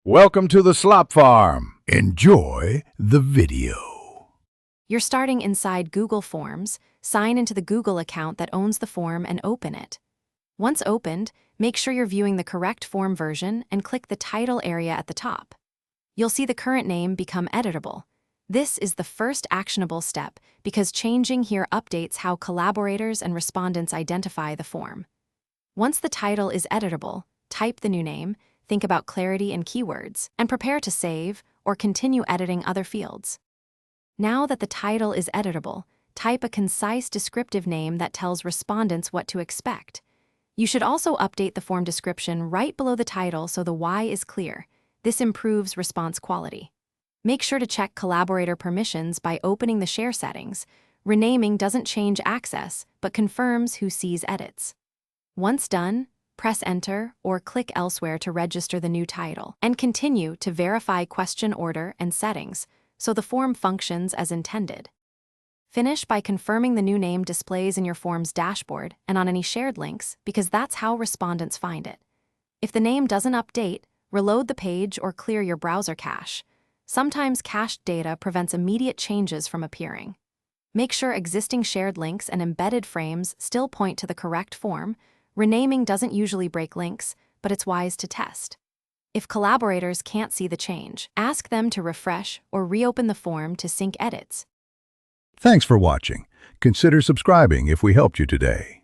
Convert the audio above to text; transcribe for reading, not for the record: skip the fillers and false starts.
Welcome to the Slop Farm. Enjoy the video. You're starting inside Google Forms. Sign into the Google account that owns the form and open it. Once opened, make sure you're viewing the correct form version and click the title area at the top. You'll see the current name become editable. This is the first actionable step because changing here updates how collaborators and respondents identify the form. Once the title is editable, type the new name, think about clarity and keywords, and prepare to save or continue editing other fields. Now that the title is editable, type a concise descriptive name that tells respondents what to expect. You should also update the form description right below the title so the why is clear. This improves response quality. Make sure to check collaborator permissions by opening the share settings. Renaming doesn't change access, but confirms who sees edits. Once done, press Enter or click elsewhere to register the new title, and continue to verify question order and settings so the form functions as intended. Finish by confirming the new name displays in your form's dashboard and on any shared links because that's how respondents find it. If the name doesn't update, reload the page or clear your browser cache. Sometimes cached data prevents immediate changes from appearing. Make sure existing shared links and embedded frames still point to the correct form. Renaming doesn't usually break links, but it's wise to test. If collaborators can't see the change, ask them to refresh or reopen the form to sync edits. Thanks for watching. Consider subscribing if we helped you today.